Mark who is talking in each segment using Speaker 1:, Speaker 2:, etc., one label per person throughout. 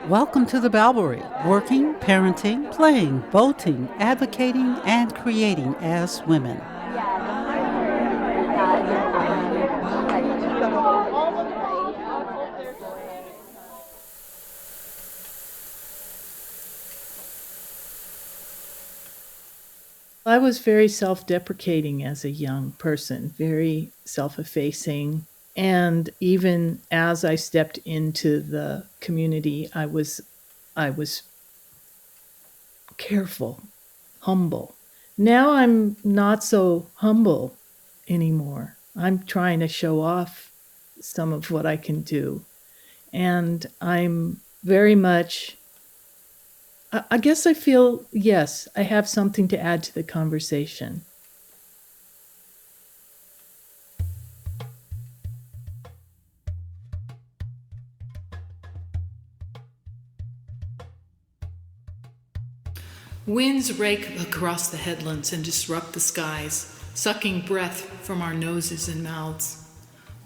Speaker 1: Welcome to the Ballery, working, parenting, playing, voting, advocating, and creating as women.
Speaker 2: I was very self-deprecating as a young person, very self-effacing. And even as I stepped into the community, I was careful, humble. Now I'm not so humble anymore. I'm trying to show off some of what I can do. And I'm very much, I guess I feel, yes, I have something to add to the conversation.
Speaker 3: Winds rake across the headlands and disrupt the skies, sucking breath from our noses and mouths.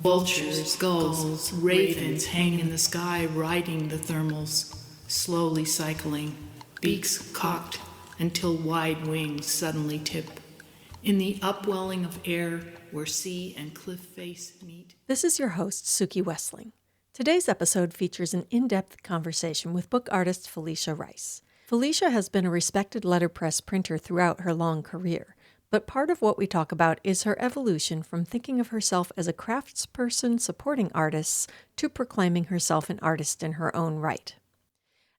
Speaker 3: Vultures, gulls, ravens hang in the sky, riding the thermals, slowly cycling, beaks cocked until wide wings suddenly tip. In the upwelling of air where sea and cliff face meet.
Speaker 4: This is your host, Suki Wessling. Today's episode features an in-depth conversation with book artist Felicia Rice. Felicia has been a respected letterpress printer throughout her long career, but part of what we talk about is her evolution from thinking of herself as a craftsperson supporting artists to proclaiming herself an artist in her own right.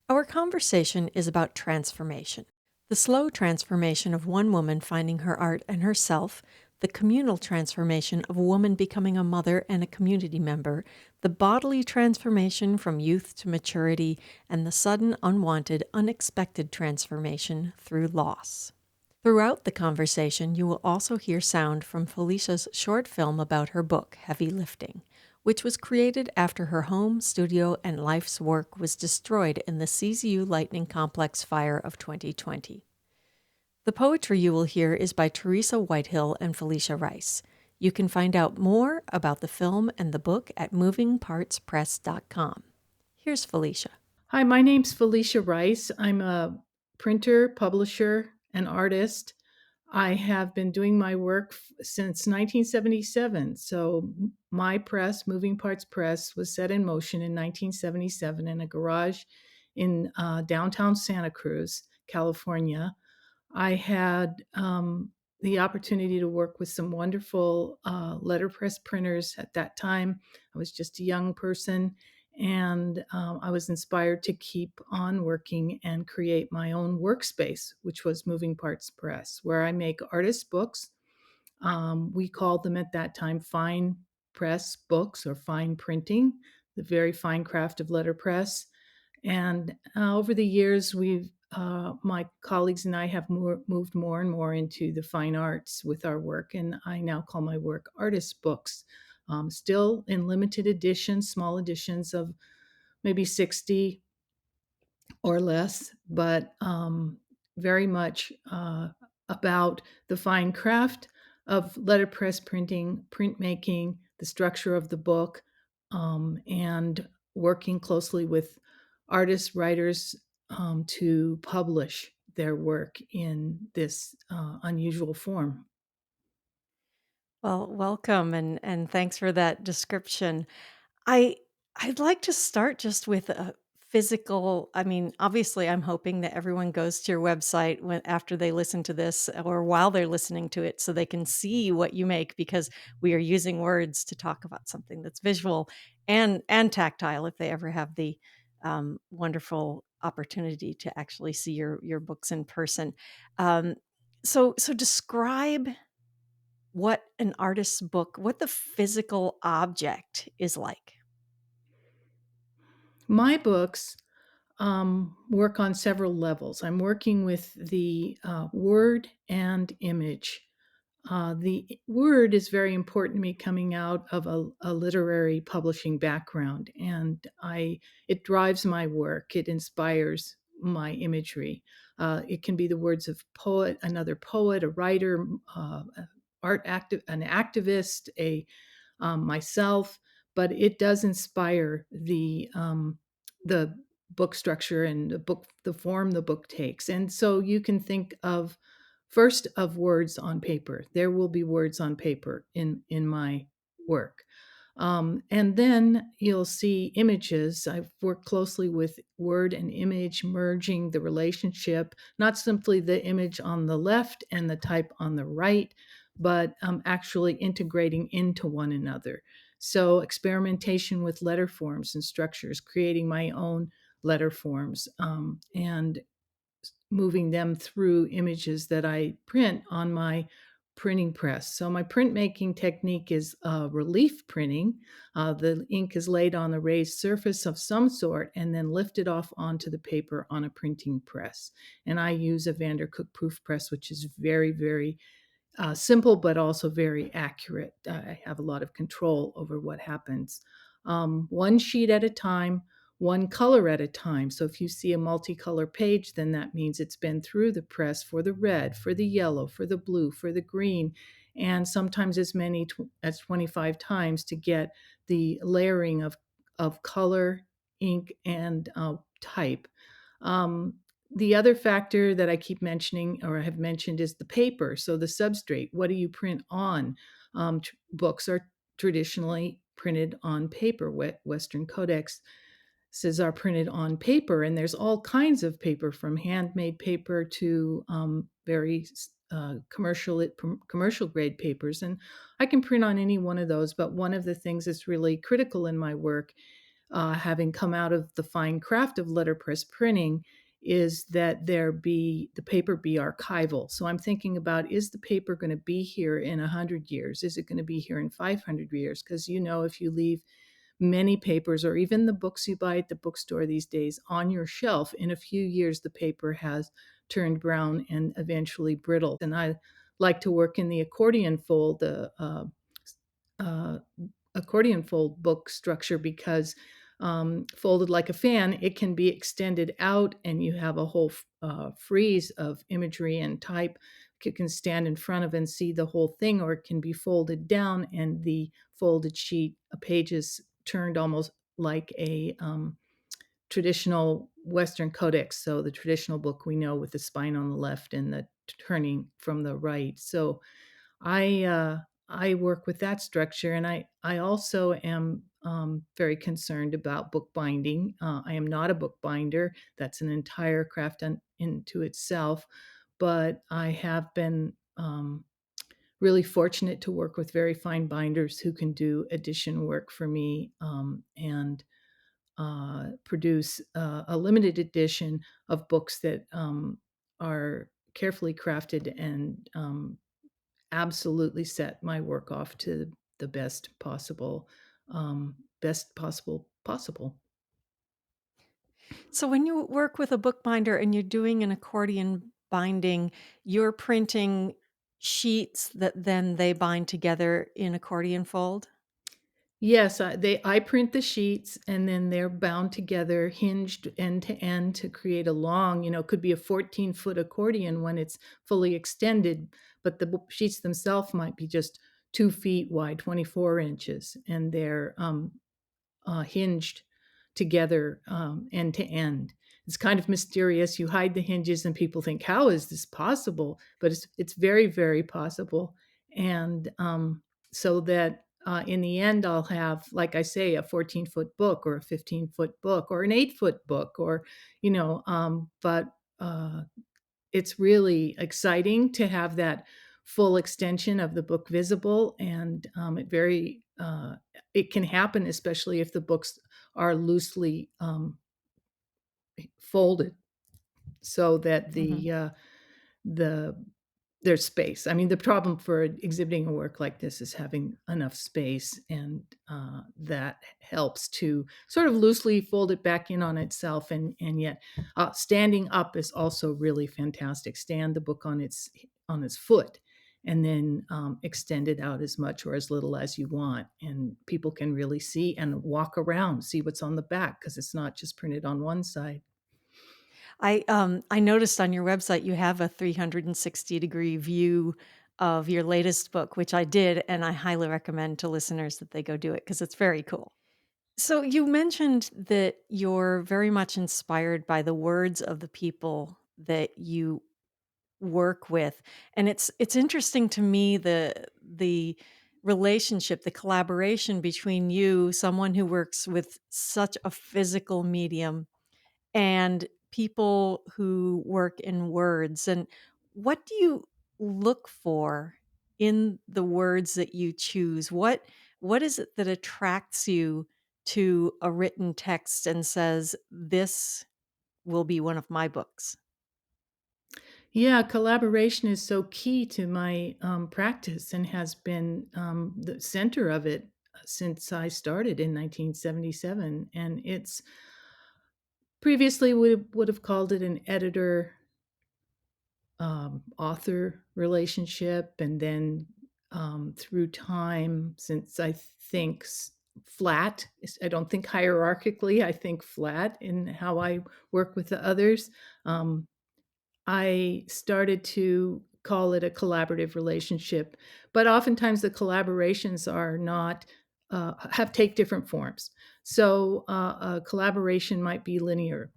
Speaker 4: Our conversation is about transformation. The slow transformation of one woman finding her art and herself, the communal transformation of a woman becoming a mother and a community member, the bodily transformation from youth to maturity, and the sudden, unwanted, unexpected transformation through loss. Throughout the conversation, you will also hear sound from Felicia's short film about her book, Heavy Lifting, which was created after her home, studio, and life's work was destroyed in the CZU Lightning Complex fire of 2020. The poetry you will hear is by Teresa Whitehill and Felicia Rice. You can find out more about the film and the book at movingpartspress.com. Here's Felicia.
Speaker 2: Hi, my name's Felicia Rice. I'm a printer, publisher, and artist. I have been doing my work since 1977. So my press, Moving Parts Press, was set in motion in 1977 in a garage in downtown Santa Cruz, California. I had the opportunity to work with some wonderful letterpress printers at that time. I was just a young person, and I was inspired to keep on working and create my own workspace, which was Moving Parts Press, where I make artist books. We called them at that time fine press books or fine printing, the very fine craft of letterpress. And over the years, my colleagues and I have moved more and more into the fine arts with our work, and I now call my work artist books. Still in limited editions, small editions of maybe 60 or less, but very much about the fine craft of letterpress printing, printmaking, the structure of the book, and working closely with artists, writers to publish their work in this unusual form.
Speaker 4: Well, welcome and thanks for that description. I I'd like to start just with a physical. I mean, obviously, I'm hoping that everyone goes to your website after they listen to this or while they're listening to it so they can see what you make because we are using words to talk about something that's visual and tactile if they ever have the wonderful opportunity to actually see your books in person. Um, so describe what an artist's book, what the physical object is like.
Speaker 2: My books work on several levels. I'm working with the word and image. The word is very important to me coming out of a literary publishing background, and it drives my work. It inspires my imagery. It can be the words of another poet, a writer, an activist, a myself, but it does inspire the book structure and the form the book takes. And so you can think of first of words on paper. There will be words on paper in my work. And then you'll see images. I've worked closely with word and image, merging the relationship, not simply the image on the left and the type on the right, but actually integrating into one another. So, experimentation with letter forms and structures, creating my own letter forms, and moving them through images that I print on my printing press. So my printmaking technique is relief printing. The ink is laid on a raised surface of some sort and then lifted off onto the paper on a printing press. And I use a Vandercook proof press, which is very, very simple, but also very accurate. I have a lot of control over what happens. One sheet at a time, one color at a time. So if you see a multicolor page, then that means it's been through the press for the red, for the yellow, for the blue, for the green, and sometimes as many as 25 times to get the layering of color, ink, and type. Um, the other factor that I keep mentioning or I have mentioned is the paper. So the substrate, what do you print on? Books are traditionally printed on paper. Western Codex says are printed on paper, and there's all kinds of paper from handmade paper to very commercial grade papers, and I can print on any one of those. But one of the things that's really critical in my work, having come out of the fine craft of letterpress printing, is that the paper be archival. So I'm thinking about, is the paper going to be here in 100 years? Is it going to be here in 500 years? Because if you leave many papers or even the books you buy at the bookstore these days on your shelf, in a few years the paper has turned brown and eventually brittle. And I like to work in the accordion fold, uh, accordion fold book structure, because folded like a fan, it can be extended out and you have a whole frieze of imagery and type. You can stand in front of and see the whole thing, or it can be folded down and the folded sheet pages turned almost like a traditional Western codex. So the traditional book we know with the spine on the left and the turning from the right. So I work with that structure, and I also am very concerned about bookbinding. I am not a bookbinder; that's an entire craft into itself. But I have been really fortunate to work with very fine binders who can do edition work for me, and produce a limited edition of books that are carefully crafted and absolutely set my work off to the best possible.
Speaker 4: So when you work with a bookbinder and you're doing an accordion binding, you're printing sheets that then they bind together in accordion fold?
Speaker 2: Yes, I print the sheets and then they're bound together, hinged end to end to create a long, it could be a 14-foot accordion when it's fully extended, but the sheets themselves might be just 2 feet wide, 24 inches, and they're hinged together end to end. It's kind of mysterious. You hide the hinges, and people think, "How is this possible?" But it's very, very possible. And so that in the end, I'll have, like I say, a 14-foot book or a 15-foot book or an 8-foot book, or but it's really exciting to have that full extension of the book visible, and it can happen, especially if the books are loosely folded, so that
Speaker 4: Mhm.
Speaker 2: the there's space. I mean, the problem for exhibiting a work like this is having enough space, and that helps to sort of loosely fold it back in on itself. And yet, standing up is also really fantastic. Stand the book on its foot, and then extend it out as much or as little as you want, and people can really see and walk around, see what's on the back, because it's not just printed on one side.
Speaker 4: I noticed on your website you have a 360-degree view of your latest book, which I did, and I highly recommend to listeners that they go do it because it's very cool. So you mentioned that you're very much inspired by the words of the people that you work with, and it's interesting to me the relationship, the collaboration between you, someone who works with such a physical medium, and people who work in words. And what do you look for in the words that you choose? What is it that attracts you to a written text and says, this will be one of my books?
Speaker 2: Yeah, collaboration is so key to my practice and has been the center of it since I started in 1977. And it's previously would have called it an editor author relationship. And then through time, since I think flat, I don't think hierarchically, I think flat in how I work with the others. Um, I started to call it a collaborative relationship, but oftentimes the collaborations are not have take different forms. So a collaboration might be linear.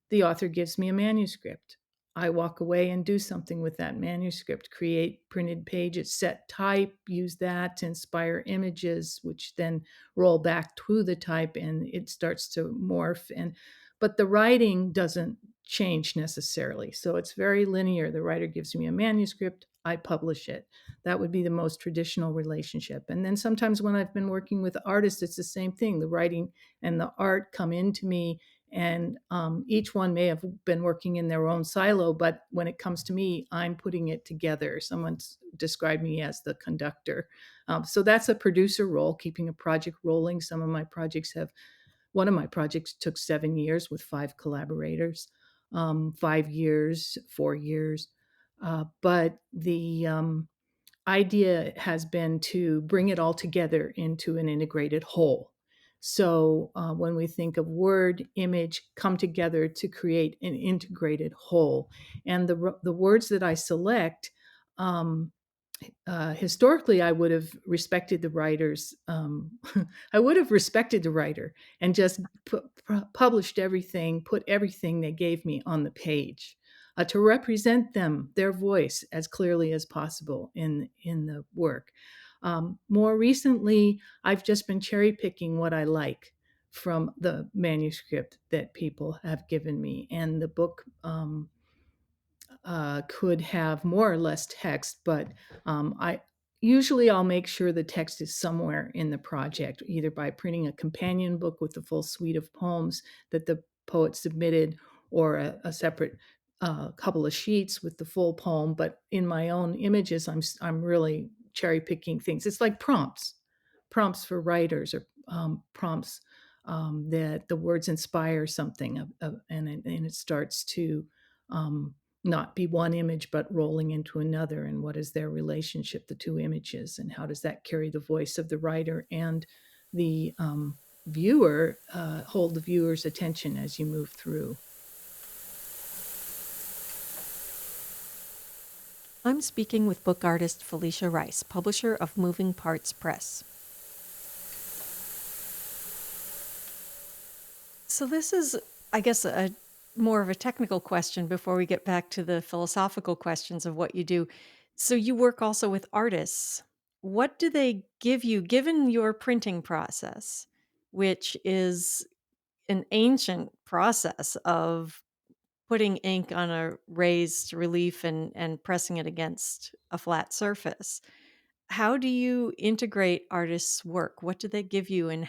Speaker 2: The author gives me a manuscript. I walk away and do something with that manuscript, create printed pages, set type, use that to inspire images, which then roll back to the type and it starts to morph. But the writing doesn't change necessarily. So it's very linear. The writer gives me a manuscript, I publish it. That would be the most traditional relationship. And then sometimes when I've been working with artists, it's the same thing. The writing and the art come into me, and each one may have been working in their own silo, but when it comes to me, I'm putting it together. Someone's described me as the conductor. So that's a producer role, keeping a project rolling. Some of my projects have, one of my projects took 7 years with 5 collaborators, 5 years, 4 years. But the idea has been to bring it all together into an integrated whole. So when we think of word, image come together to create an integrated whole, and the words that I select, um, historically, I would have respected the writers. I would have respected the writer and just published everything, put everything they gave me on the page to represent them, their voice, as clearly as possible in the work. More recently, I've just been cherry picking what I like from the manuscript that people have given me, and the book could have more or less text, but I usually I'll make sure the text is somewhere in the project, either by printing a companion book with the full suite of poems that the poet submitted, or a separate couple of sheets with the full poem. But in my own images, I'm really cherry picking things. It's like prompts for writers, or prompts that the words inspire something, and it starts to not be one image but rolling into another, and what is their relationship, the two images, and how does that carry the voice of the writer and the viewer, hold the viewer's attention as you move through.
Speaker 4: I'm speaking with book artist Felicia Rice, publisher of Moving Parts Press. So this is, I guess, a more of a technical question before we get back to the philosophical questions of what you do. So you work also with artists. What do they give you, given your printing process, which is an ancient process of putting ink on a raised relief and pressing it against a flat surface? How do you integrate artists' work? What do they give you, and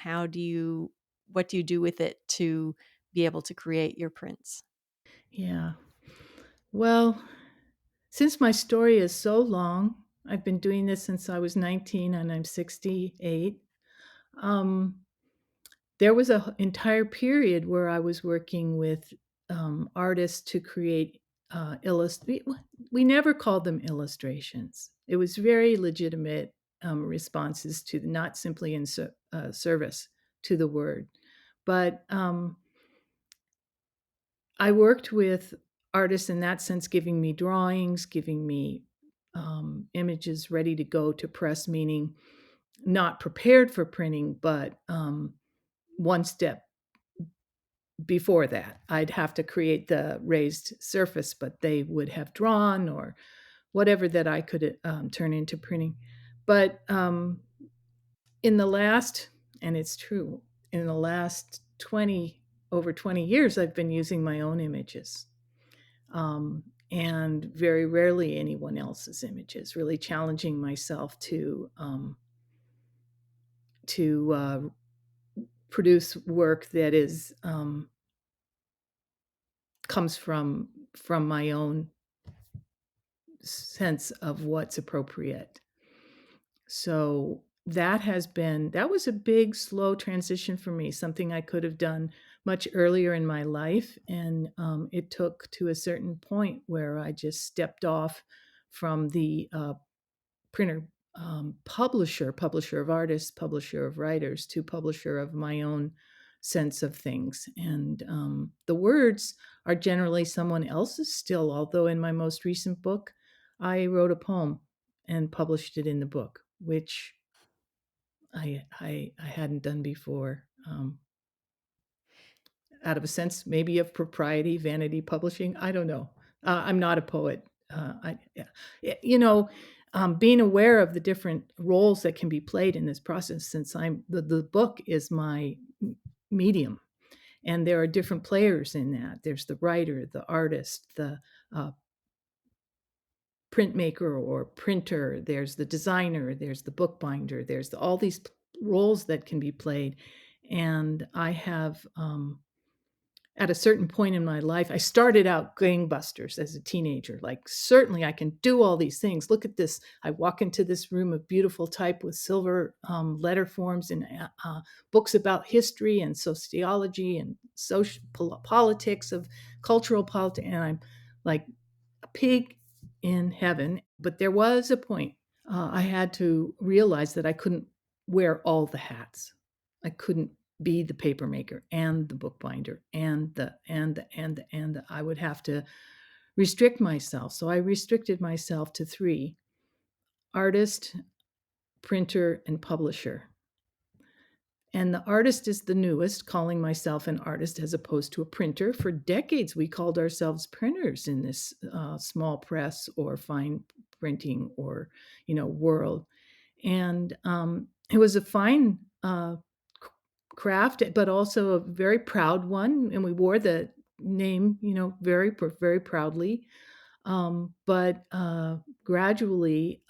Speaker 4: what do you do with it to be able to create your prints?
Speaker 2: Yeah. Well, since my story is so long, I've been doing this since I was 19 and I'm 68. Um, there was an entire period where I was working with artists to create we never called them illustrations. It was very legitimate responses to not simply in service to the word, but I worked with artists in that sense, giving me drawings, giving me images ready to go to press, meaning not prepared for printing, but one step before that. I'd have to create the raised surface, but they would have drawn or whatever that I could turn into printing. But in the last, and it's true, in the last over 20 years, I've been using my own images. And very rarely anyone else's images, really challenging myself to produce work that is comes from my own sense of what's appropriate. So that was a big, slow transition for me, something I could have done much earlier in my life. And it took to a certain point where I just stepped off from the printer publisher of artists, publisher of writers, to publisher of my own sense of things. And the words are generally someone else's still, although in my most recent book, I wrote a poem and published it in the book, which I hadn't done before. Out of a sense maybe of propriety, vanity publishing, I don't know. I'm not a poet. Being aware of the different roles that can be played in this process, since the book is my medium, and there are different players in that. There's the writer, the artist, the printmaker or printer, there's the designer, there's the bookbinder, there's all these roles that can be played. And I have at a certain point in my life, I started out gangbusters as a teenager. Like, certainly I can do all these things. Look at this. I walk into this room of beautiful type with silver letter forms and books about history and sociology and social politics of cultural politics. And I'm like a pig in heaven. But there was a point I had to realize that I couldn't wear all the hats. I couldn't be the papermaker and the bookbinder and I would have to restrict myself. So I restricted myself to 3: artist, printer, and publisher. And the artist is the newest, calling myself an artist as opposed to a printer. For decades, we called ourselves printers in this small press or fine printing or, world. And it was a fine craft, but also a very proud one. And we wore the name, very, very proudly. But gradually,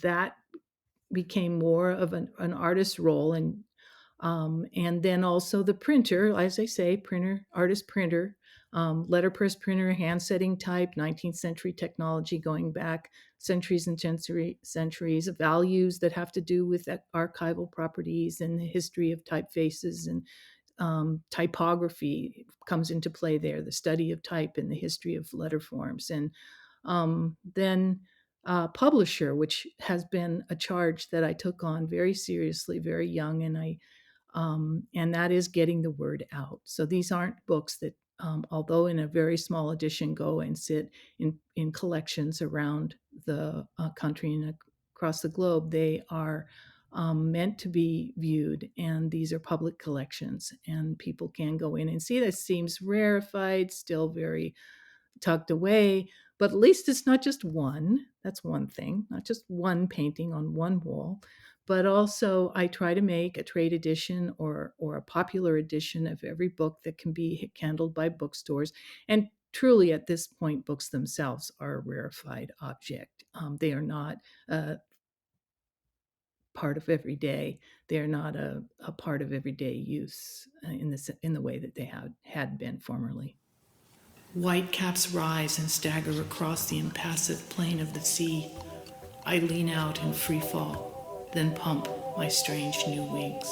Speaker 2: that became more of an artist's role. And then also the printer, as I say, printer, artist printer, letterpress printer, hand setting type, 19th century technology going back centuries and centuries of values that have to do with archival properties and the history of typefaces, and typography comes into play there, the study of type and the history of letter forms. And then publisher, which has been a charge that I took on very seriously, very young, and that is getting the word out. So these aren't books that, although in a very small edition, go and sit in collections around the country and across the globe. They are meant to be viewed, and these are public collections, and people can go in and see. That seems rarefied, still very tucked away, but at least it's not just one. That's one thing, not just one painting on one wall, but also I try to make a trade edition or a popular edition of every book that can be handled by bookstores. And truly, at this point, books themselves are a rarefied object. They are not part of every day. They are not a part of everyday use in the way that they had been formerly.
Speaker 3: White caps rise and stagger across the impassive plain of the sea. I lean out in free fall, then pump my strange new wings.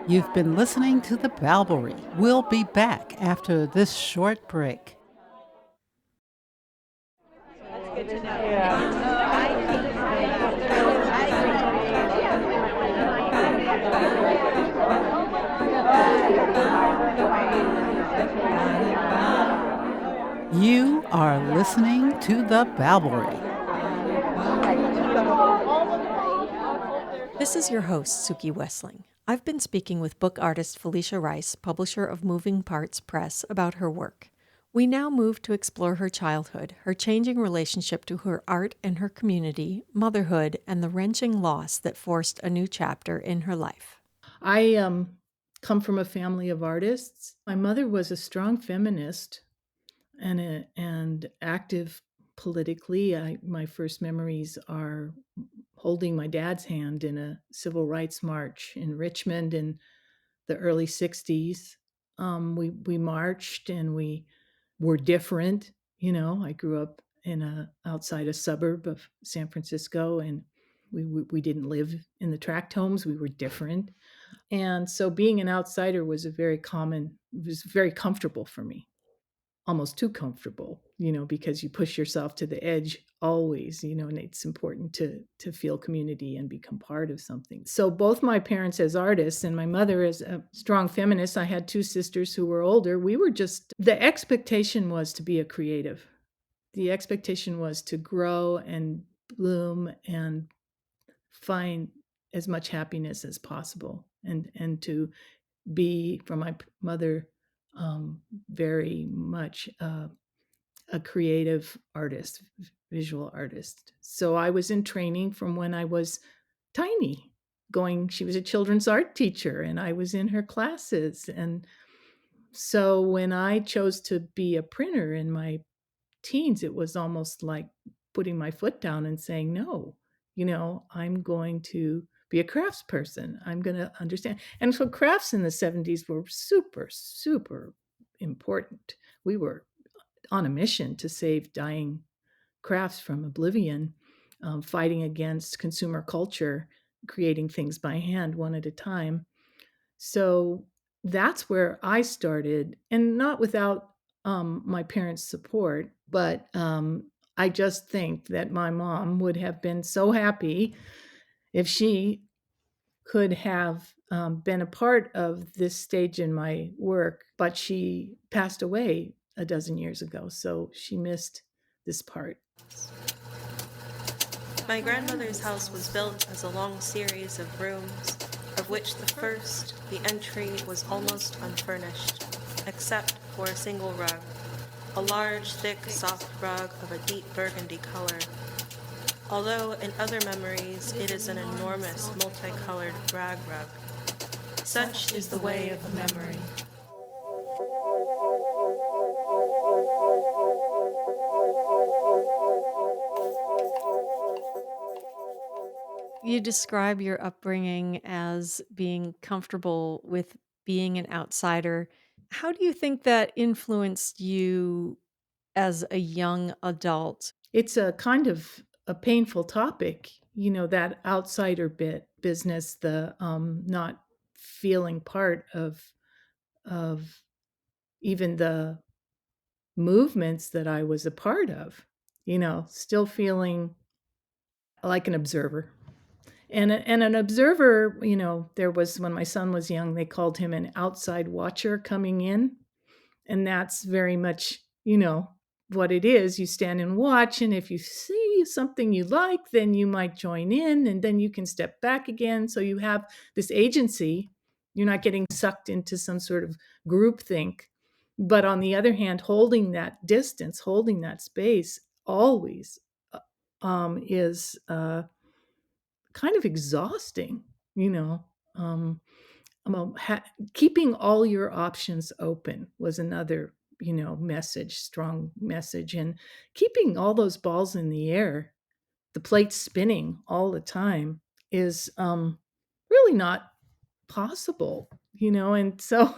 Speaker 1: You've been listening to the Balbury. We'll be back after this short break. You are listening to the Balbury.
Speaker 4: This is your host, Suki Wessling. I've been speaking with book artist Felicia Rice, publisher of Moving Parts Press, about her work. We now move to explore her childhood, her changing relationship to her art and her community, motherhood, and the wrenching loss that forced a new chapter in her life.
Speaker 2: I come from a family of artists. My mother was a strong feminist and active politically. My first memories are holding my dad's hand in a civil rights march in Richmond in the early 60s. We marched and we were different. I grew up outside a suburb of San Francisco, and we didn't live in the tract homes. We were different. And so being an outsider was very comfortable for me, almost too comfortable, because you push yourself to the edge always, and it's important to feel community and become part of something. So both my parents as artists and my mother as a strong feminist, I had two sisters who were older. The expectation was to be a creative. The expectation was to grow and bloom and find as much happiness as possible, and to be, from my mother, very much a creative artist, visual artist. So I was in training from when I was tiny. She was a children's art teacher, and I was in her classes. And so when I chose to be a printer in my teens, it was almost like putting my foot down and saying, no, I'm going to be a crafts person. I'm going to understand. And so crafts in the 70s were super, super important. We were on a mission to save dying crafts from oblivion, fighting against consumer culture, creating things by hand one at a time. So that's where I started, and not without my parents' support, but I just think that my mom would have been so happy if she could have been a part of this stage in my work, but she passed away a dozen years ago, so she missed this part.
Speaker 5: My grandmother's house was built as a long series of rooms, of which the first, the entry, was almost unfurnished, except for a single rug, a large, thick, soft rug of a deep burgundy color. Although in other memories it is an enormous, multicolored rag rug. Such is the way of memory.
Speaker 4: You describe your upbringing as being comfortable with being an outsider. How do you think that influenced you as a young adult?
Speaker 2: It's a kind of a painful topic, that outsider business, the not feeling part of even the movements that I was a part of, still feeling like an observer. And an observer, there was, when my son was young, they called him an outside watcher coming in. And that's very much, what it is. You stand and watch, and if you see something you like, then you might join in, and then you can step back again. So you have this agency. You're not getting sucked into some sort of groupthink. But on the other hand, holding that distance, holding that space always is kind of exhausting, um, keeping all your options open was another, strong message. And keeping all those balls in the air, the plate spinning all the time, is really not possible, and so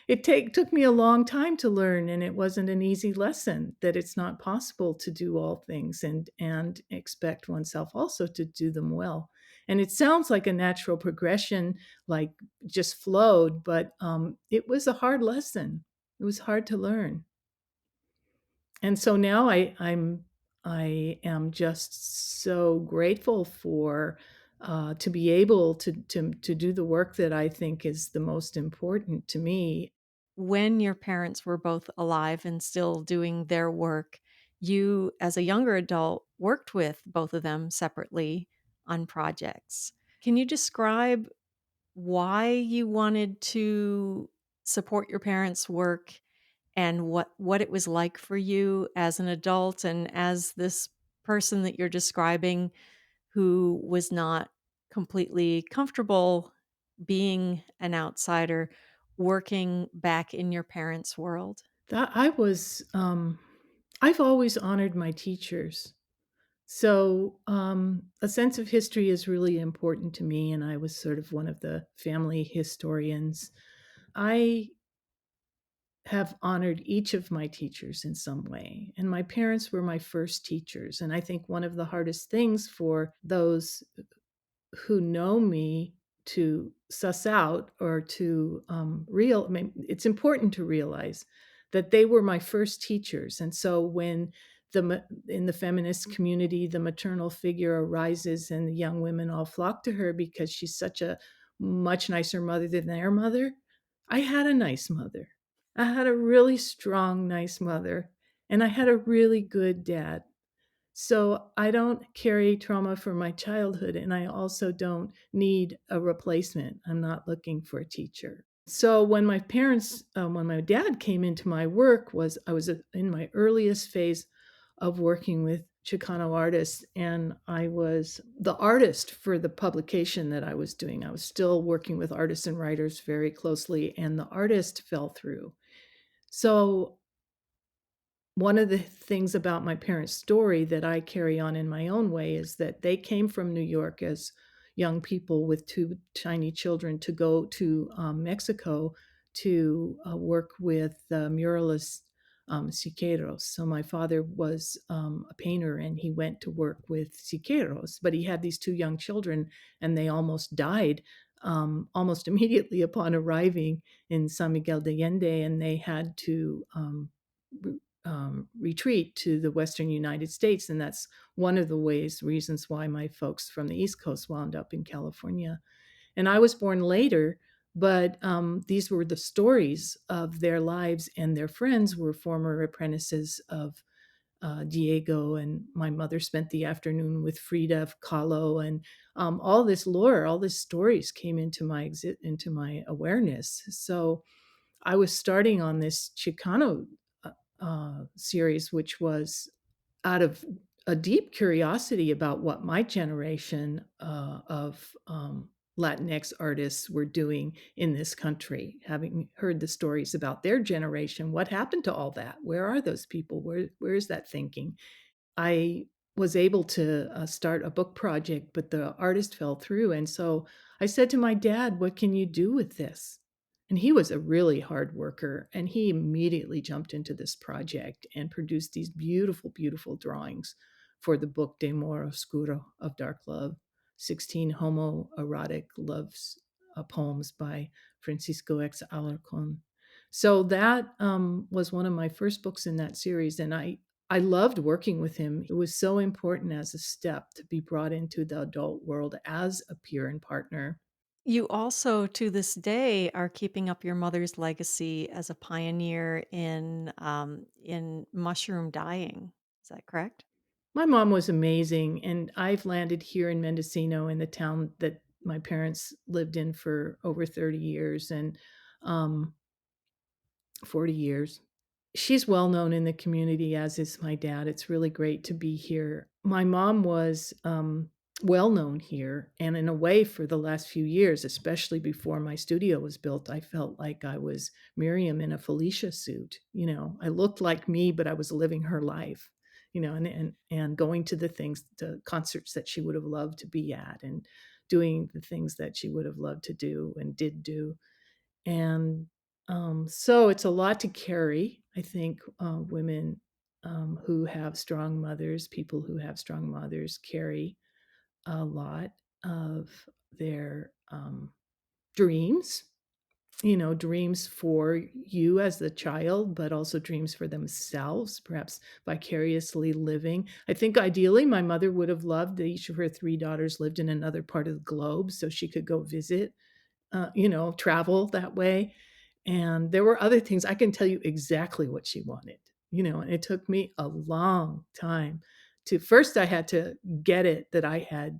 Speaker 2: it took me a long time to learn, and it wasn't an easy lesson, that it's not possible to do all things and expect oneself also to do them well. And it sounds like a natural progression, like just flowed, but it was a hard lesson. It was hard to learn. And so now I am just so grateful for to be able to do the work that I think is the most important to me.
Speaker 4: When your parents were both alive and still doing their work, you, as a younger adult, worked with both of them separately on projects. Can you describe why you wanted to support your parents' work and what it was like for you as an adult and as this person that you're describing who was not completely comfortable being an outsider working back in your parents' world?
Speaker 2: That I was I've always honored my teachers. So, a sense of history is really important to me, and I was sort of one of the family historians. I have honored each of my teachers in some way, and my parents were my first teachers. And I think one of the hardest things for those who know me to suss out or to I mean, it's important to realize that they were my first teachers. And so when in the feminist community, the maternal figure arises and the young women all flock to her because she's such a much nicer mother than their mother. I had a nice mother. I had a really strong, nice mother, and I had a really good dad. So I don't carry trauma from my childhood, and I also don't need a replacement. I'm not looking for a teacher. So when my dad came into my work, I was in my earliest phase of working with Chicano artists, and I was the artist for the publication that I was doing. I was still working with artists and writers very closely, and the artist fell through. So one of the things about my parents' story that I carry on in my own way is that they came from New York as young people with two tiny children to go to Mexico to work with muralist Siqueiros. So my father was a painter and he went to work with Siqueiros, but he had these two young children and they almost died almost immediately upon arriving in San Miguel de Allende, and they had to retreat to the Western United States. And that's one of the reasons why my folks from the East Coast wound up in California. And I was born later, but these were the stories of their lives, and their friends were former apprentices of Diego. And my mother spent the afternoon with Frida Kahlo, and all this lore, all these stories came into into my awareness. So I was starting on this Chicano series, which was out of a deep curiosity about what my generation of Latinx artists were doing in this country, having heard the stories about their generation. What happened to all that? Where are those people? Where is that thinking? I was able to start a book project, but the artist fell through. And so I said to my dad, "What can you do with this?" And he was a really hard worker. And he immediately jumped into this project and produced these beautiful, beautiful drawings for the book De Amor Oscuro, of Dark Love, 16 homoerotic loves poems by Francisco X. Alarcon. So that was one of my first books in that series. And I loved working with him. It was so important as a step to be brought into the adult world as a peer and partner.
Speaker 4: You also, to this day, are keeping up your mother's legacy as a pioneer in mushroom dyeing. Is that correct?
Speaker 2: My mom was amazing, and I've landed here in Mendocino, in the town that my parents lived in for over 30 years and um, 40 years. She's well known in the community, as is my dad. It's really great to be here. My mom was well known here, and in a way, for the last few years, especially before my studio was built, I felt like I was Miriam in a Felicia suit. You know, I looked like me, but I was living her life. You know, and going to the concerts that she would have loved to be at, and doing the things that she would have loved to do and did do. And so it's a lot to carry. I think women who have strong mothers, people who have strong mothers, carry a lot. of their dreams, dreams for you as the child, but also dreams for themselves, perhaps vicariously living. I think ideally my mother would have loved that each of her three daughters lived in another part of the globe so she could go visit, travel that way. And there were other things. I can tell you exactly what she wanted, and it took me a long time to first, I had to get it that I had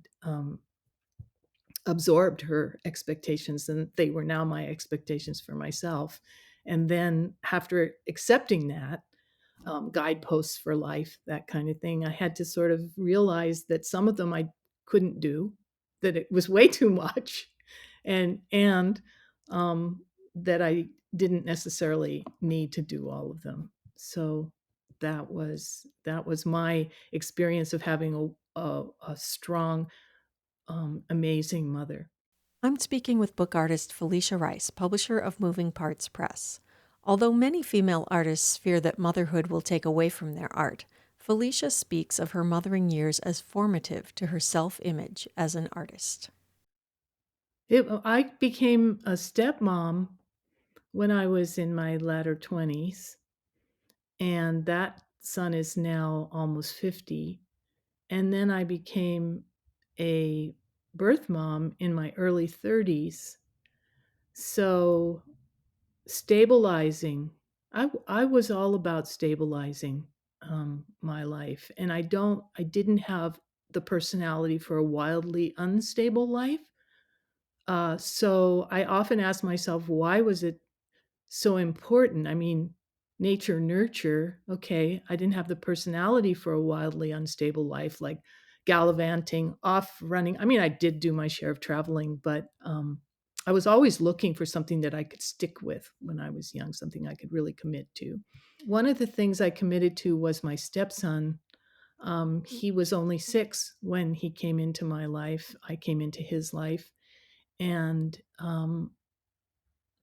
Speaker 2: absorbed her expectations and they were now my expectations for myself. And then after accepting that, guideposts for life, that kind of thing, I had to sort of realize that some of them I couldn't do, that it was way too much, and that I didn't necessarily need to do all of them. So that was my experience of having a strong, amazing mother.
Speaker 4: I'm speaking with book artist Felicia Rice, publisher of Moving Parts Press. Although many female artists fear that motherhood will take away from their art, Felicia speaks of her mothering years as formative to her self-image as an artist.
Speaker 2: I became a stepmom when I was in my latter 20s, and that son is now almost 50. And then I became a birth mom in my early 30s. So stabilizing, I was all about stabilizing my life. And I didn't have the personality for a wildly unstable life. So I often ask myself, why was it so important? I mean, nature, nurture. Okay, I didn't have the personality for a wildly unstable life, like gallivanting, off running. I mean, I did do my share of traveling, but I was always looking for something that I could stick with when I was young, something I could really commit to. One of the things I committed to was my stepson. He was only 6 when he came into my life. I came into his life. And no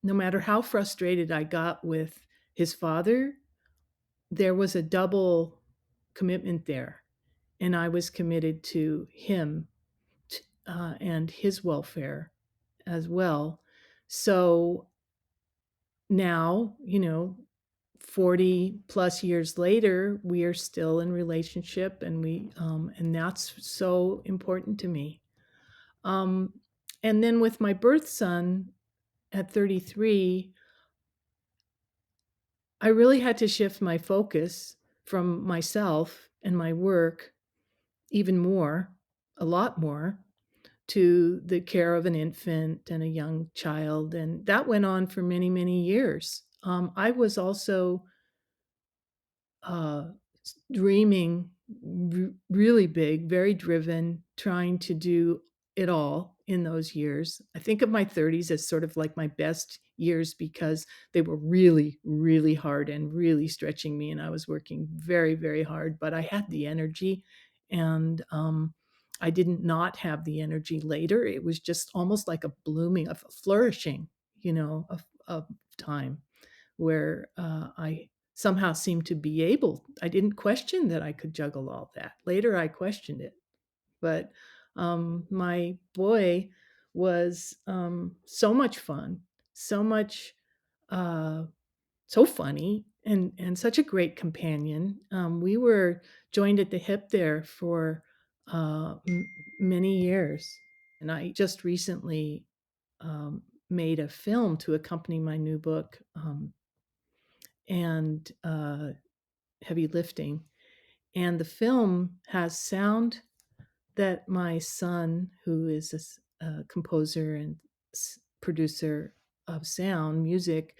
Speaker 2: matter how frustrated I got with his father, there was a double commitment there. And I was committed to him and his welfare as well. So now, 40 plus years later, we are still in relationship, and and that's so important to me. And then with my birth son at 33, I really had to shift my focus from myself and my work even more, a lot more, to the care of an infant and a young child. And that went on for many, many years. I was also uh, dreaming really big, very driven, trying to do it all in those years. I think of my 30s as sort of like my best years because they were really, really hard and really stretching me. And I was working very, very hard, but I had the energy, and I didn't not have the energy later. It was just almost like a blooming, a flourishing, of time where I somehow seemed to be able. I didn't question that I could juggle all that. Later, I questioned it. But my boy was so much fun, so much, so funny, and such a great companion. We were joined at the hip there for many years. And I just recently made a film to accompany my new book, and Heavy Lifting. And the film has sound that my son, who is a composer and producer of sound music,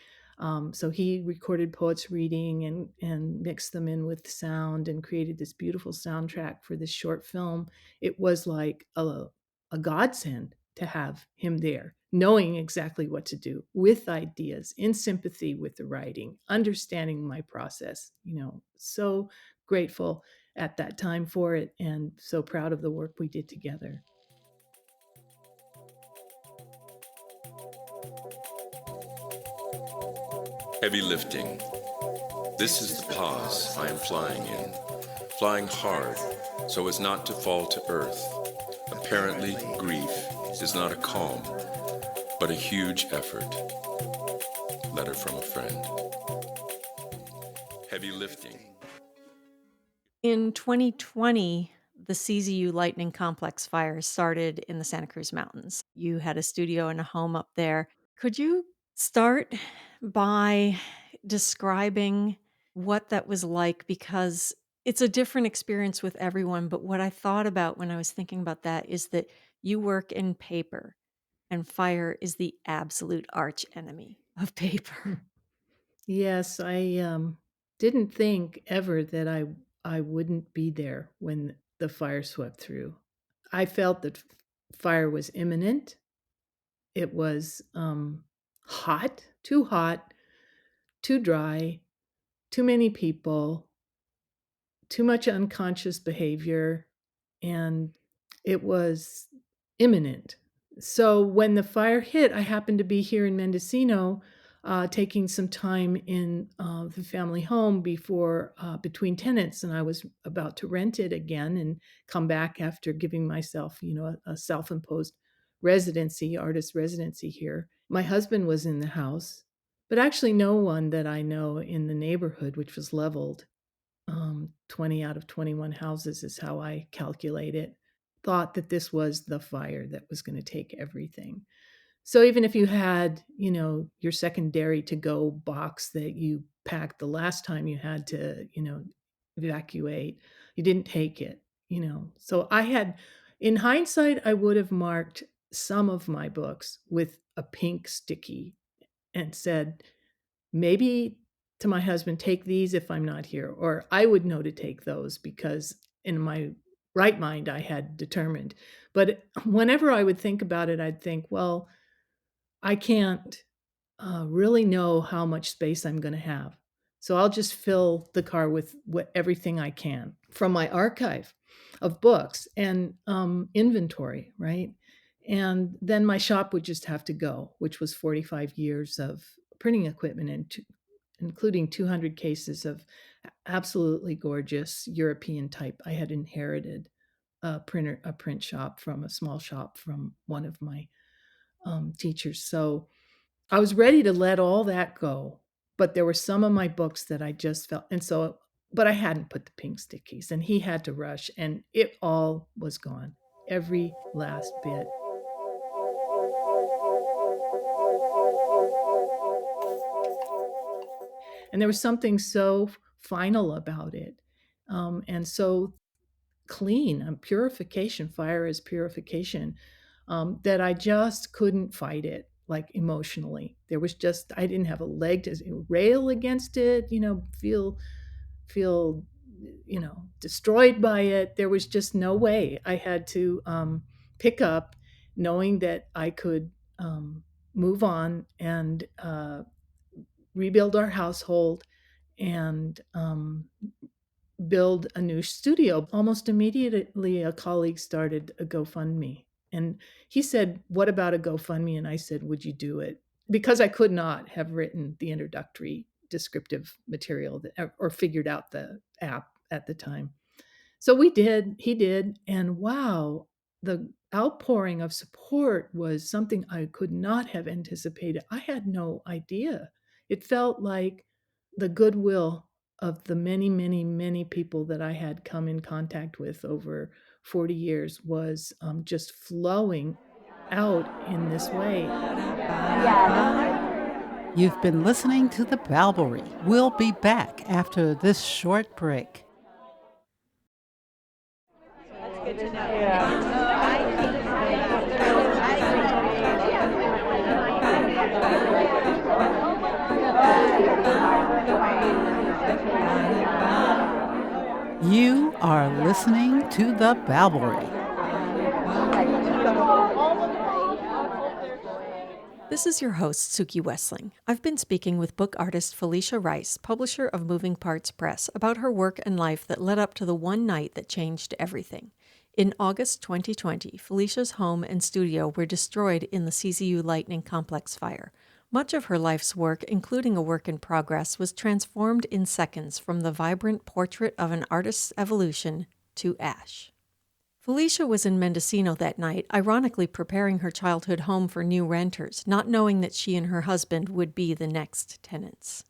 Speaker 2: so he recorded poets reading and mixed them in with sound and created this beautiful soundtrack for this short film. It was like a godsend to have him there, knowing exactly what to do, with ideas, in sympathy with the writing, understanding my process. So grateful at that time for it, and so proud of the work we did together.
Speaker 6: Heavy lifting. This is the pause I am flying in, flying hard so as not to fall to earth, Apparently, grief is not a calm, but a huge effort. Letter from a friend. Heavy lifting.
Speaker 4: In 2020, the CZU Lightning Complex fire started in the Santa Cruz Mountains. You had a studio and a home up there. Could you start by describing what that was like? Because it's a different experience with everyone. But what I thought about when I was thinking about that is that you work in paper, and fire is the absolute arch enemy of paper.
Speaker 2: Yes, I didn't think ever that I wouldn't be there when the fire swept through. I felt that fire was imminent. It was hot, too dry, too many people, too much unconscious behavior, and it was imminent. So when the fire hit, I happened to be here in Mendocino, taking some time in the family home before between tenants, and I was about to rent it again and come back after giving myself, a self-imposed residency, artist residency here. My husband was in the house, but actually no one that I know in the neighborhood, which was leveled. 20 out of 21 houses is how I calculate it, thought that this was the fire that was going to take everything. So even if you had, your secondary to go box that you packed the last time you had to, evacuate, you didn't take it. So in hindsight, I would have marked some of my books with a pink sticky and said, maybe to my husband, take these if I'm not here, or I would know to take those because in my right mind I had determined. But whenever I would think about it, I'd think, well, I can't really know how much space I'm going to have. So I'll just fill the car with everything I can from my archive of books and inventory, right? And then my shop would just have to go, which was 45 years of printing equipment and including 200 cases of absolutely gorgeous European type. I had inherited a print shop from a small shop from one of my teachers. So I was ready to let all that go, but there were some of my books that I just felt, but I hadn't put the pink stickies, and he had to rush, and it all was gone, every last bit. And there was something so final about it, and so clean, purification. Fire is purification, that I just couldn't fight it, like emotionally. I didn't have a leg to rail against it, feel, destroyed by it. There was just no way. I had to pick up, knowing that I could move on and rebuild our household and build a new studio. Almost immediately, a colleague started a GoFundMe. And he said, "What about a GoFundMe?" And I said, "Would you do it?" Because I could not have written the introductory descriptive material or figured out the app at the time. So we did, he did. And wow, the outpouring of support was something I could not have anticipated. I had no idea. It felt like the goodwill of the many, many, many people that I had come in contact with over 40 years was just flowing out in this way.
Speaker 1: You've been listening to The Balbury. We'll be back after this short break. You are listening to The Balbury.
Speaker 4: This is your host, Suki Wessling. I've been speaking with book artist Felicia Rice, publisher of Moving Parts Press, about her work and life that led up to the one night that changed everything. In August 2020, Felicia's home and studio were destroyed in the CZU Lightning Complex fire. Much of her life's work, including a work in progress, was transformed in seconds from the vibrant portrait of an artist's evolution to ash. Felicia was in Mendocino that night, ironically preparing her childhood home for new renters, not knowing that she and her husband would be the next tenants.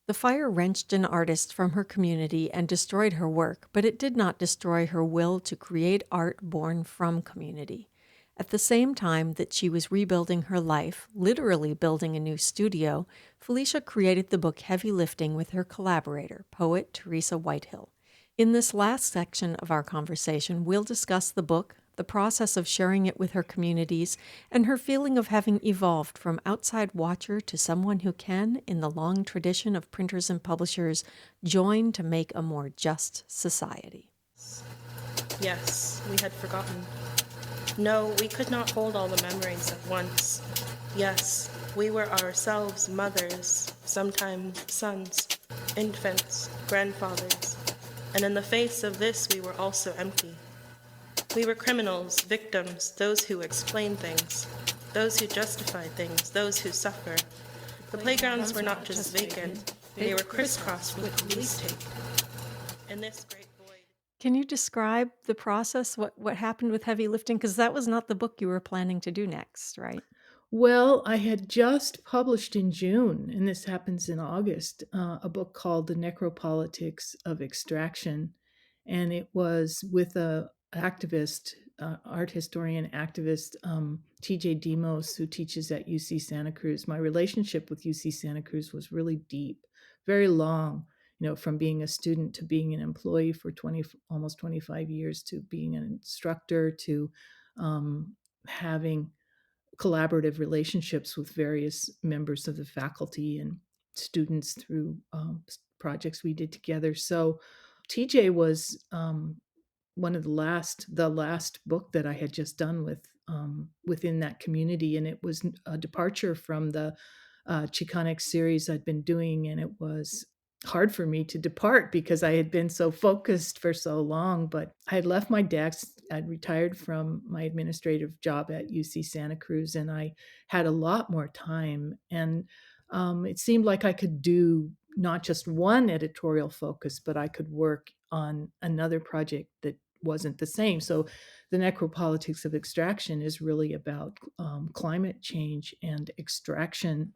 Speaker 4: The fire wrenched an artist from her community and destroyed her work, but it did not destroy her will to create art born from community. At the same time that she was rebuilding her life, literally building a new studio, Felicia created the book Heavy Lifting with her collaborator, poet Teresa Whitehill. In this last section of our conversation, we'll discuss the book, the process of sharing it with her communities, and her feeling of having evolved from outside watcher to someone who can, in the long tradition of printers and publishers, join to make a more just society.
Speaker 5: Yes, we had forgotten. No, we could not hold all the memories at once. Yes, we were ourselves mothers, sometimes sons, infants, grandfathers, and in the face of this we were also empty. We were criminals, victims, those who explain things, those who justify things, those who suffer. The playgrounds were not just vacant, they were crisscrossed with police tape. In this great void.
Speaker 4: Can you describe the process, what happened with Heavy Lifting? Because that was not the book you were planning to do next, right?
Speaker 2: Well, I had just published in June, and this happens in August, a book called The Necropolitics of Extraction. And it was with a activist, art historian activist, TJ Demos, who teaches at UC Santa Cruz. My relationship with UC Santa Cruz was really deep, very long, from being a student to being an employee for almost 25 years, to being an instructor, to having collaborative relationships with various members of the faculty and students through projects we did together. So TJ was one of the last book that I had just done within that community, and it was a departure from the Chicanic series I'd been doing, and it was hard for me to depart because I had been so focused for so long. But I had left my desk. I'd retired from my administrative job at UC Santa Cruz, and I had a lot more time. And it seemed like I could do not just one editorial focus, but I could work on another project that wasn't the same. So the necropolitics of extraction is really about climate change and extraction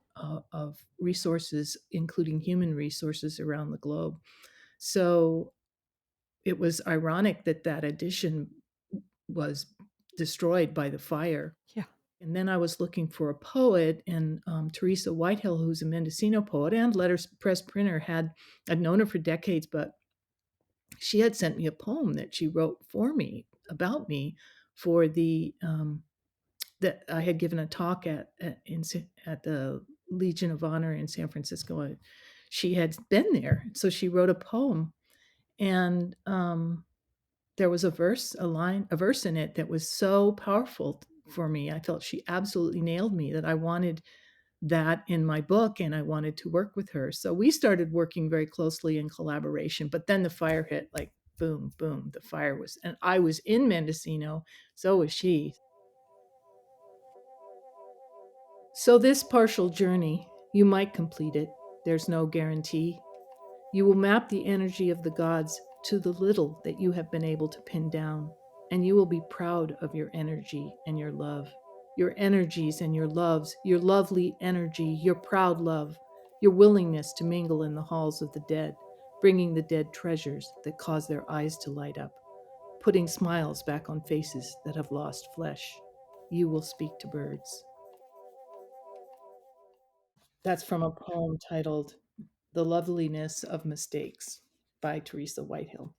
Speaker 2: of resources, including human resources around the globe. So it was ironic that that edition was destroyed by the fire.
Speaker 4: Yeah.
Speaker 2: And then I was looking for a poet, and Teresa Whitehill, who's a Mendocino poet and letterpress printer, I'd known her for decades, but she had sent me a poem that she wrote for me about me for the that I had given a talk at the Legion of Honor in San Francisco. She had been there, so she wrote a poem, and there was a verse in it that was so powerful for me. I felt she absolutely nailed me, that I wanted that in my book, and I wanted to work with her. So we started working very closely in collaboration, but then the fire hit, like boom, boom, the fire was, and I was in Mendocino, so was she. So this partial journey, you might complete it. There's no guarantee. You will map the energy of the gods to the little that you have been able to pin down, and you will be proud of your energy and your love. Your energies and your loves, your lovely energy, your proud love, your willingness to mingle in the halls of the dead, bringing the dead treasures that cause their eyes to light up, putting smiles back on faces that have lost flesh. You will speak to birds. That's from a poem titled The Loveliness of Mistakes by Teresa Whitehill.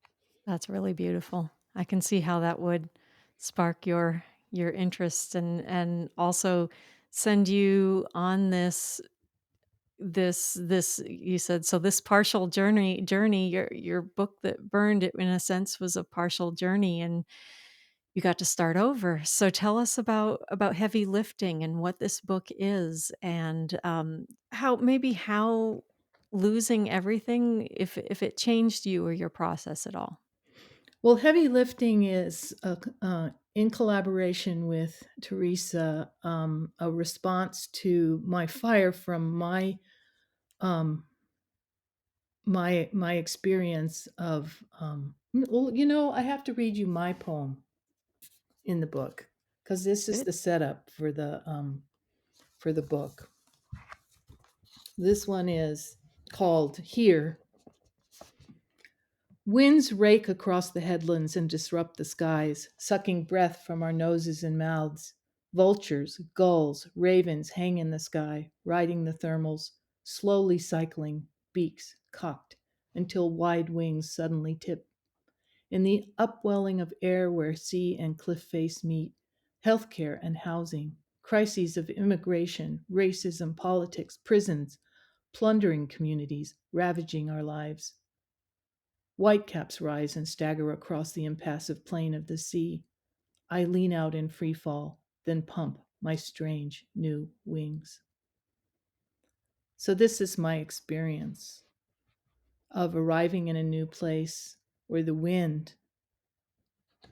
Speaker 4: That's really beautiful. I can see how that would spark your interest and also send you on this you said, so this partial journey, your book that burned, it in a sense was a partial journey, and you got to start over. So tell us about Heavy Lifting and what this book is, and how losing everything, if it changed you or your process at all.
Speaker 2: Well, Heavy Lifting is in collaboration with Teresa, a response to my fire from um, my experience of well, I have to read you my poem. in the book, because this is
Speaker 4: Good.
Speaker 2: the setup for the book. This one is called Here. Winds rake across the headlands and disrupt the skies, sucking breath from our noses and mouths. Vultures, gulls, ravens hang in the sky, riding the thermals, slowly cycling, beaks cocked, until wide wings suddenly tip. In the upwelling of air where sea and cliff face meet, healthcare and housing, crises of immigration, racism, politics, prisons, plundering communities, ravaging our lives. Whitecaps rise and stagger across the impassive plain of the sea. I lean out in free fall, then pump my strange new wings. So, this is my experience of arriving in a new place where the wind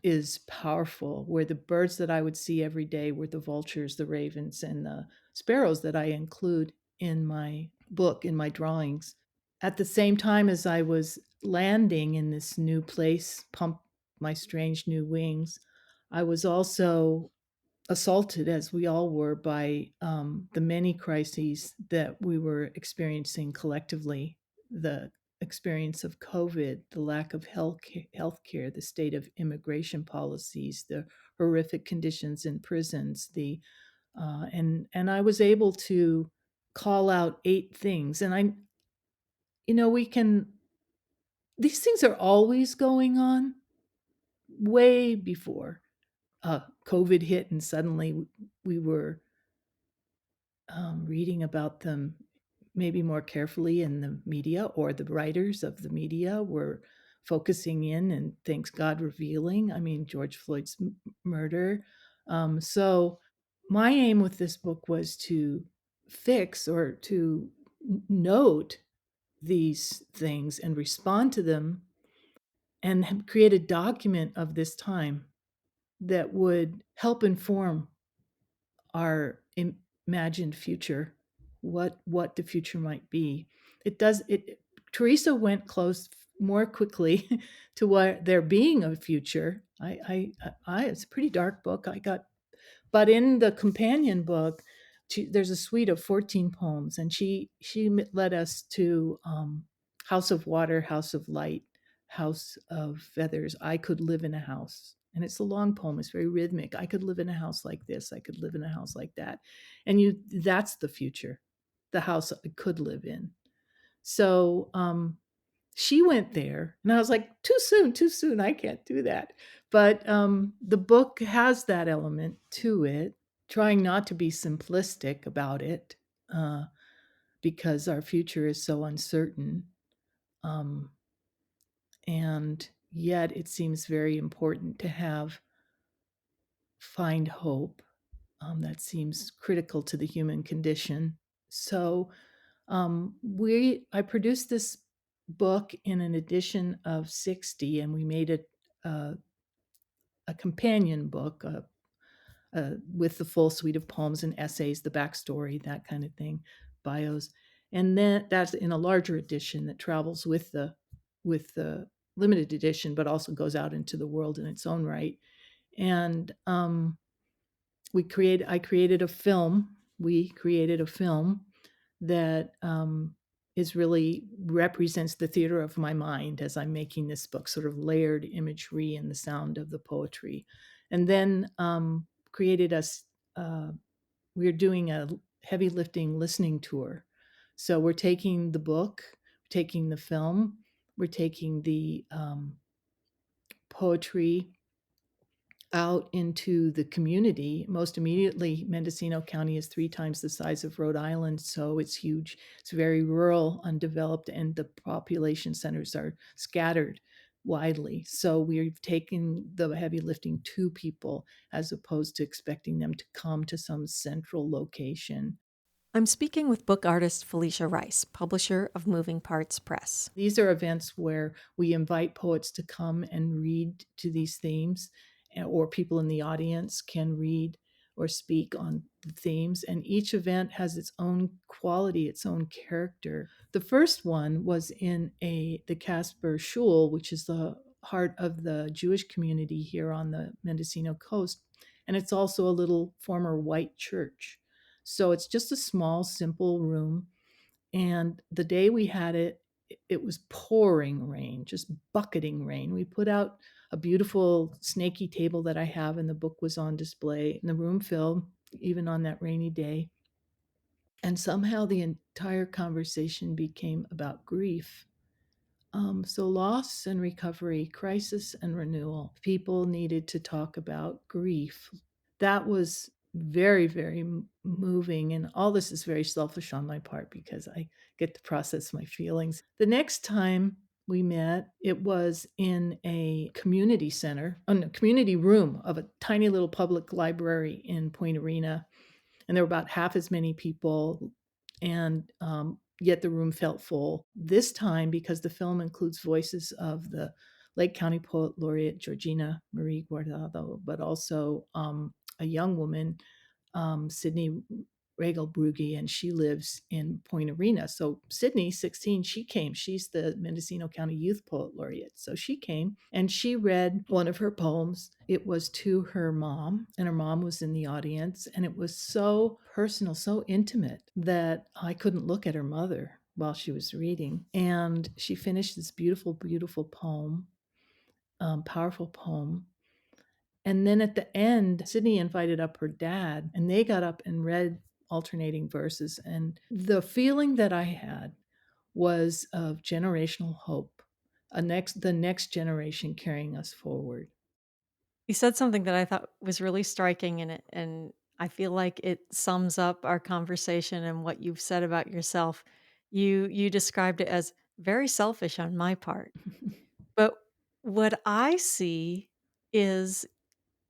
Speaker 2: is powerful, where the birds that I would see every day were the vultures, the ravens, and the sparrows that I include in my book, in my drawings. At the same time as I was landing in this new place, pump my strange new wings, I was also assaulted, as we all were, by the many crises that we were experiencing collectively. The experience of COVID, the lack of health care, the state of immigration policies, the horrific conditions in prisons, and I was able to call out 8 things. And we can, these things are always going on way before COVID hit, and suddenly we were reading about them maybe more carefully in the media, or the writers of the media were focusing in and, thanks God, revealing. I mean, George Floyd's murder. So my aim with this book was to fix, or to note these things and respond to them, and create a document of this time that would help inform our imagined future, what the future might be. It does it. Teresa went close more quickly to what there being a future. It's a pretty dark book. But in the companion book, there's a suite of 14 poems, and she led us to House of Water, House of Light, House of Feathers. I could live in a house. And it's a long poem. It's very rhythmic. I could live in a house like this. I could live in a house like that. And that's the future, the house I could live in. So she went there, and I was like, too soon. I can't do that. But the book has that element to it, trying not to be simplistic about it, because our future is so uncertain. And yet it seems very important to find hope. That seems critical to the human condition. So I produced this book in an edition of 60, and we made it a companion book with the full suite of poems and essays, the backstory, that kind of thing, bios. And then that's in a larger edition that travels with the limited edition, but also goes out into the world in its own right. And I created a film. We created a film that is really represents the theater of my mind as I'm making this book, sort of layered imagery and the sound of the poetry. And then created us. We're doing a heavy lifting listening tour. So we're taking the book, we're taking the film, we're taking the poetry out into the community. Most immediately, Mendocino County is 3 times the size of Rhode Island, so it's huge. It's very rural, undeveloped, and the population centers are scattered widely. So we've taken the heavy lifting to people, as opposed to expecting them to come to some central location.
Speaker 4: I'm speaking with book artist Felicia Rice, publisher of Moving Parts Press.
Speaker 2: These are events where we invite poets to come and read to these themes, or people in the audience can read or speak on the themes. And each event has its own quality, its own character. The first one was in the Casper Shul, which is the heart of the Jewish community here on the Mendocino coast. And it's also a little former white church. So it's just a small, simple room. And the day we had it, it was pouring rain, just bucketing rain. We put out a beautiful snaky table that I have, and the book was on display, and the room filled even on that rainy day. And somehow the entire conversation became about grief. So, loss and recovery, crisis and renewal. People needed to talk about grief. That was very, very moving. And all this is very selfish on my part because I get to process my feelings. The next time we met, it was in a community center, in a community room of a tiny little public library in Point Arena. And there were about half as many people. And yet the room felt full. This time, because the film includes voices of the Lake County Poet Laureate Georgina Marie Guardado, but also a young woman, Sydney Regal Brugge, and she lives in Point Arena. So Sydney, 16, she came. She's the Mendocino County Youth Poet Laureate. So she came and she read one of her poems. It was to her mom, and her mom was in the audience. And it was so personal, so intimate that I couldn't look at her mother while she was reading. And she finished this beautiful, beautiful poem, powerful poem. And then at the end, Sydney invited up her dad, and they got up and read alternating verses. And the feeling that I had was of generational hope, the next generation carrying us forward.
Speaker 4: You said something that I thought was really striking in it, and I feel like it sums up our conversation and what you've said about yourself. You described it as very selfish on my part. But what I see is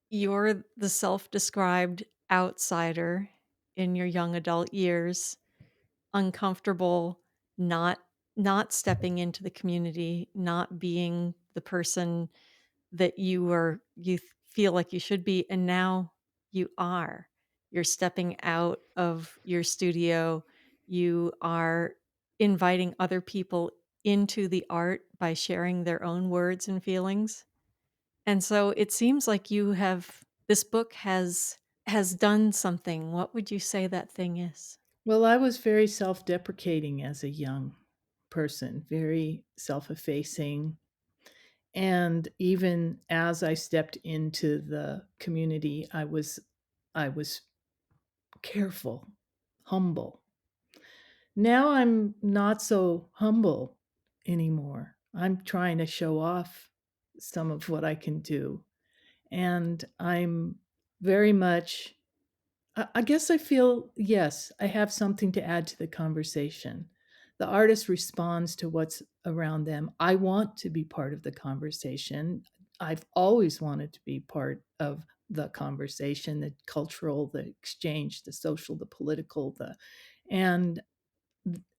Speaker 4: you're the self-described outsider in your young adult years, uncomfortable, not not stepping into the community, not being the person that feel like you should be, and now you are. You're stepping out of your studio. You are inviting other people into the art by sharing their own words and feelings. And so it seems like this book has done something. What would you say that thing is?
Speaker 2: Well, I was very self deprecating as a young person, very self effacing. And even as I stepped into the community, I was careful, humble. Now I'm not so humble anymore. I'm trying to show off some of what I can do. And I'm very much, I guess I feel, yes, I have something to add to the conversation. The artist responds to what's around them. I want to be part of the conversation. I've always wanted to be part of the conversation, the cultural, the exchange, the social, the political, and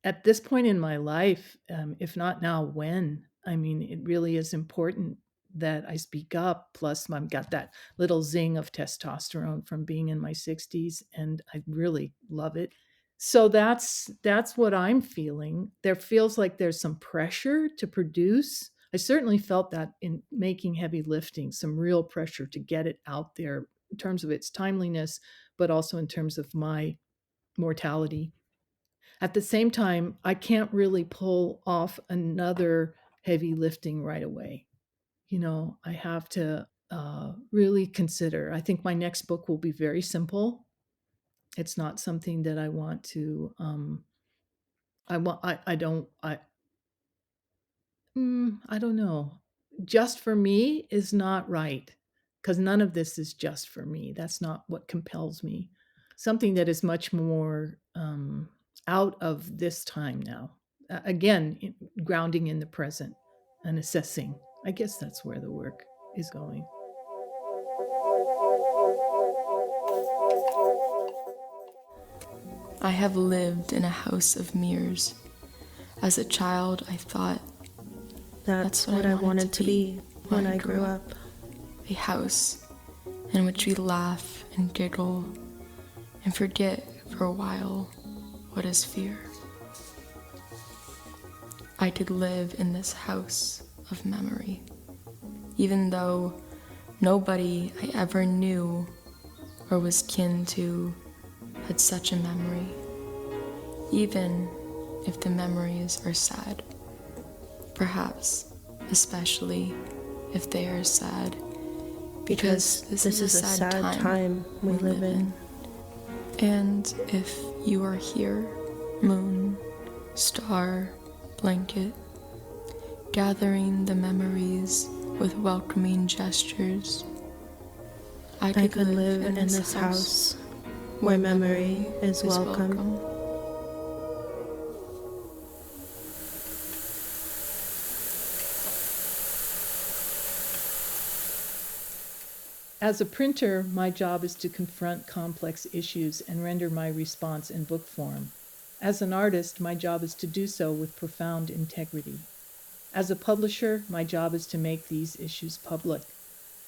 Speaker 2: at this point in my life, if not now, when? I mean, it really is important that I speak up. Plus, I've got that little zing of testosterone from being in my 60s, and I really love it. So that's what I'm feeling. There feels like there's some pressure to produce. I certainly felt that in making heavy lifting, some real pressure to get it out there in terms of its timeliness, but also in terms of my mortality. At the same time, I can't really pull off another heavy lifting right away. I have to really consider. I think my next book will be very simple. It's not something that I want to. I want. I don't. I don't know. Just for me is not right, because none of this is just for me. That's not what compels me. Something that is much more out of this time now. Again, grounding in the present and assessing. I guess that's where the work is going.
Speaker 7: I have lived in a house of mirrors. As a child, I thought
Speaker 5: That's what I wanted to be when I grew up.
Speaker 7: A house in which we laugh and giggle and forget for a while what is fear. I did live in this house of memory. even though nobody I ever knew or was kin to had such a memory, even if the memories are sad, perhaps especially if they are sad, because this is a sad time we live in. And if you are here, moon, star, blanket, gathering the memories with welcoming gestures, I could live in this house where memory is welcome.
Speaker 2: As a printer, my job is to confront complex issues and render my response in book form. As an artist, my job is to do so with profound integrity. As a publisher, my job is to make these issues public.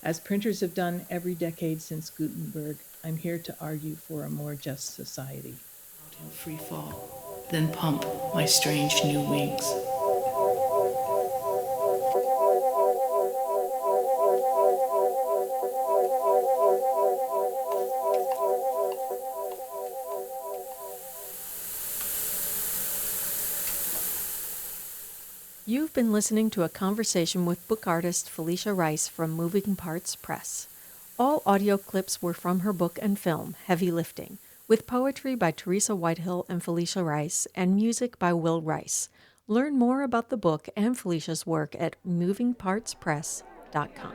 Speaker 2: As printers have done every decade since Gutenberg, I'm here to argue for a more just society.
Speaker 3: Out in free fall, then pump my strange new wings.
Speaker 4: You've been listening to a conversation with book artist Felicia Rice from Moving Parts Press. All audio clips were from her book and film, Heavy Lifting, with poetry by Teresa Whitehill and Felicia Rice, and music by Will Rice. Learn more about the book and Felicia's work at movingpartspress.com.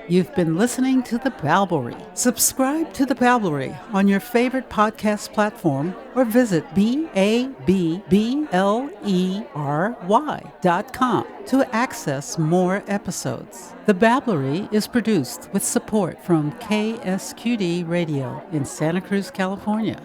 Speaker 1: You've been listening to The Balbury. Subscribe to The Balbury on your favorite podcast platform or visit BABBLERY.com to access more episodes. The Balbury is produced with support from KSQD Radio in Santa Cruz, California.